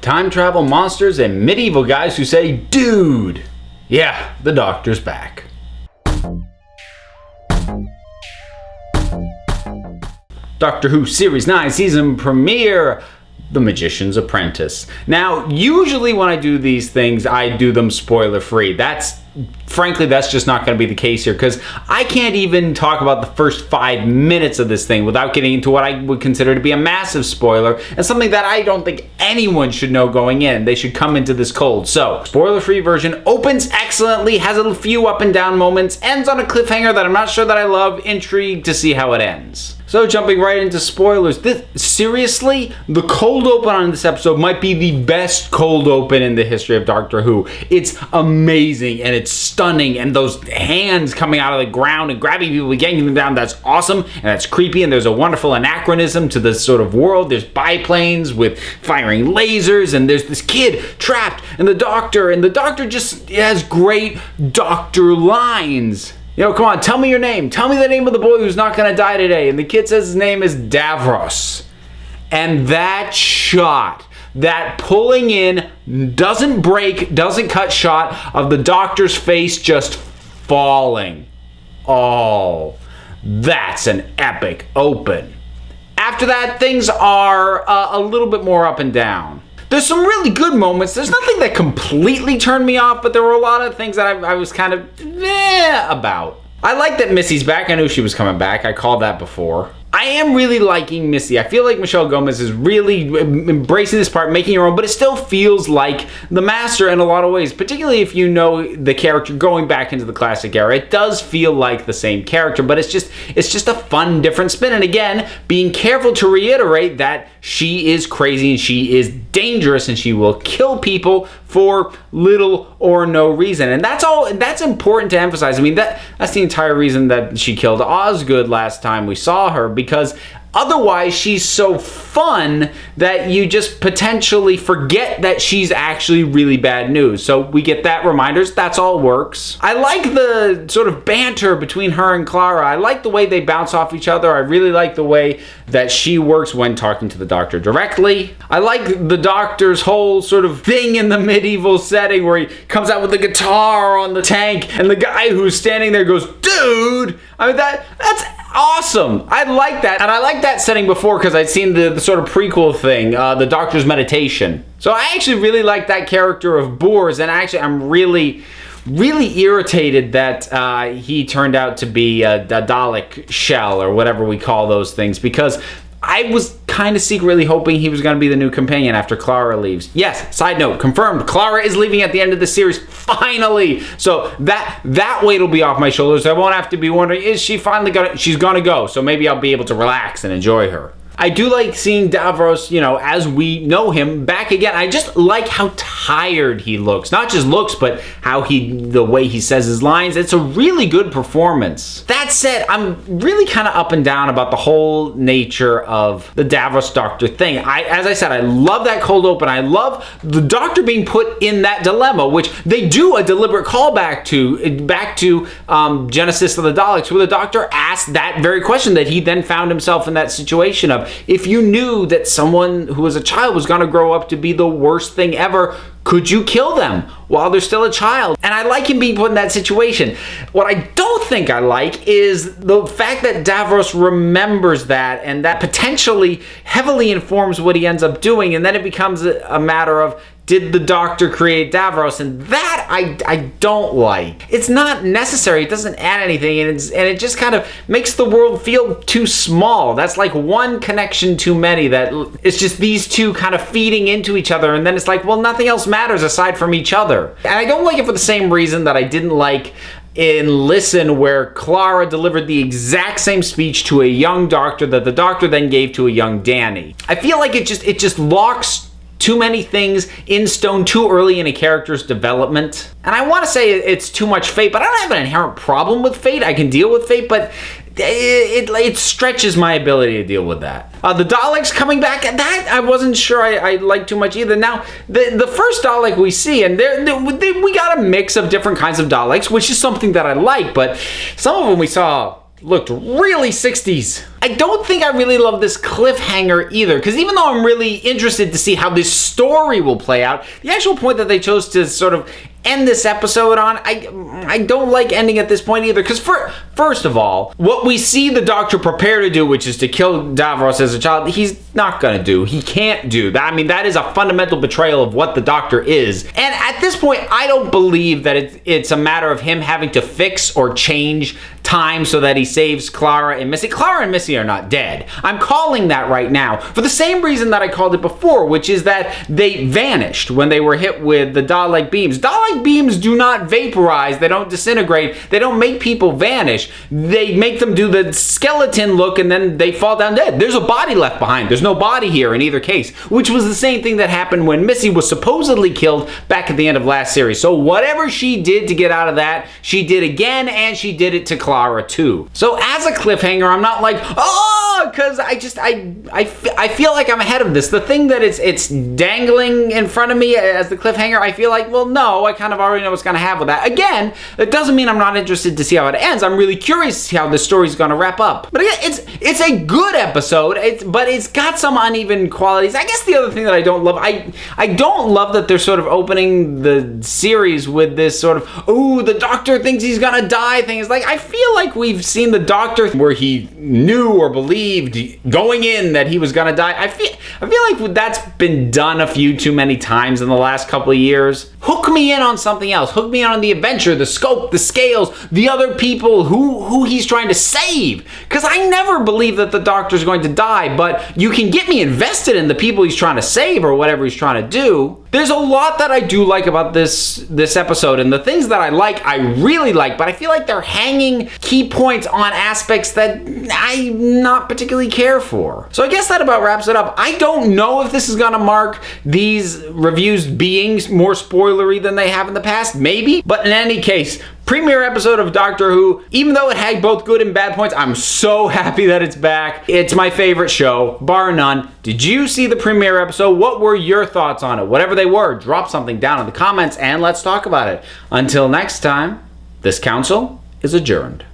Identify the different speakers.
Speaker 1: Time travel monsters and medieval guys who say, dude! Yeah, the Doctor's back. Doctor Who Series 9 season premiere, The Magician's Apprentice. Now, usually when I do these things, I do them spoiler free. Frankly, that's just not going to be the case here, because I can't even talk about the first 5 minutes of this thing without getting into what I would consider to be a massive spoiler, and something that I don't think anyone should know going in. They should come into this cold. So, spoiler-free version opens excellently, has a few up and down moments, ends on a cliffhanger that I'm not sure that I love, intrigued to see how it ends. So jumping right into spoilers, seriously, the cold open on this episode might be the best cold open in the history of Doctor Who. It's amazing and it's stunning, and those hands coming out of the ground and grabbing people, yanking them down, that's awesome and that's creepy, and there's a wonderful anachronism to this sort of world. There's biplanes with firing lasers, and there's this kid trapped, and the Doctor just has great Doctor lines. You know, come on, tell me your name. Tell me the name of the boy who's not going to die today. And the kid says his name is Davros. And that shot, that pulling in, doesn't break, doesn't cut shot of the Doctor's face just falling. Oh, that's an epic open. After that, things are a little bit more up and down. There's some really good moments. There's nothing that completely turned me off, but there were a lot of things that I was kind of about. I like that Missy's back. I knew she was coming back. I called that before. I am really liking Missy. I feel like Michelle Gomez is really embracing this part, making her own, but it still feels like the Master in a lot of ways, particularly if you know the character going back into the classic era. It does feel like the same character, but it's just a fun, different spin. And again, being careful to reiterate that she is crazy and she is dangerous and she will kill people for little or no reason. And that's important to emphasize. I mean, that's the entire reason that she killed Osgood last time we saw her, because otherwise she's so fun that you just potentially forget that she's actually really bad news. So we get that reminders, that's all works. I like the sort of banter between her and Clara. I like the way they bounce off each other. I really like the way that she works when talking to the Doctor directly. I like the Doctor's whole sort of thing in the medieval setting where he comes out with the guitar on the tank and the guy who's standing there goes, dude! I mean, that's awesome. I like that. And I like that setting before because I'd seen the sort of prequel thing, the Doctor's meditation. So I actually really like that character of Boors, and actually I'm really irritated that he turned out to be a Dalek shell or whatever we call those things, because I was kind of secretly hoping he was going to be the new companion after Clara leaves. Yes, side note, confirmed, Clara is leaving at the end of the series, finally! So that weight will be off my shoulders. I won't have to be wondering, is she finally she's gonna go, so maybe I'll be able to relax and enjoy her. I do like seeing Davros, you know, as we know him, back again. I just like how tired he looks. Not just looks, but the way he says his lines. It's a really good performance. That said, I'm really kind of up and down about the whole nature of the Davros Doctor thing. As I said, I love that cold open. I love the Doctor being put in that dilemma, which they do a deliberate callback to, back to Genesis of the Daleks, where the Doctor asked that very question that he then found himself in that situation of, if you knew that someone who was a child was going to grow up to be the worst thing ever, could you kill them while they're still a child? And I like him being put in that situation. What I don't think I like is the fact that Davros remembers that, and that potentially heavily informs what he ends up doing, and then it becomes a matter of, did the Doctor create Davros? And that I don't like. It's not necessary. It doesn't add anything, and it just kind of makes the world feel too small. That's like one connection too many. That it's just these two kind of feeding into each other, and then it's like, well, nothing else matters aside from each other. And I don't like it for the same reason that I didn't like in Listen, where Clara delivered the exact same speech to a young Doctor that the Doctor then gave to a young Danny. I feel like it just locks too many things in stone too early in a character's development. And I want to say it's too much fate, but I don't have an inherent problem with fate. I can deal with fate, but it stretches my ability to deal with that. The Daleks coming back, that I wasn't sure I liked too much either. Now, the first Dalek we see, and we got a mix of different kinds of Daleks, which is something that I like, but some of them we saw looked really 60s. I don't think I really love this cliffhanger either, because even though I'm really interested to see how this story will play out, the actual point that they chose to sort of end this episode on, I don't like ending at this point either, because first of all, what we see the Doctor prepare to do, which is to kill Davros as a child, he's not gonna do. He can't do that. I mean, that is a fundamental betrayal of what the Doctor is. And at this point, I don't believe that it's a matter of him having to fix or change time so that he saves Clara and Missy. Clara and Missy are not dead. I'm calling that right now for the same reason that I called it before, which is that they vanished when they were hit with the Dalek beams. Dalek beams do not vaporize, they don't disintegrate, they don't make people vanish. They make them do the skeleton look and then they fall down dead. There's a body left behind. There's no body here in either case, which was the same thing that happened when Missy was supposedly killed back at the end of last series. So whatever she did to get out of that, she did again, and she did it to Clara too. So as a cliffhanger, I'm not like, oh, because I feel like I'm ahead of this. The thing that it's dangling in front of me as the cliffhanger, I feel like, well, no, I kind of already know what's going to happen with that. Again, it doesn't mean I'm not interested to see how it ends. I'm really curious to see how the story's going to wrap up. But again, it's a good episode, but it's got some uneven qualities. I guess the other thing that I don't love, I don't love that they're sort of opening the series with this sort of, oh, the Doctor thinks he's going to die thing. It's like, I feel like we've seen the Doctor where he knew or believed going in that he was going to die. I feel like that's been done a few too many times in the last couple of years. Hook me in on something else. Hook me in on the adventure, the scope, the scales, the other people who he's trying to save. Because I never believe that the Doctor's going to die, but you can get me invested in the people he's trying to save or whatever he's trying to do. There's a lot that I do like about this episode, and the things that I really like, but I feel like they're hanging key points on aspects that I not particularly care for. So I guess that about wraps it up. I don't know if this is gonna mark these reviews being more spoilery than they have in the past, maybe, but in any case, premiere episode of Doctor Who, even though it had both good and bad points, I'm so happy that it's back. It's my favorite show, bar none. Did you see the premiere episode? What were your thoughts on it? Whatever they were, drop something down in the comments and let's talk about it. Until next time, this council is adjourned.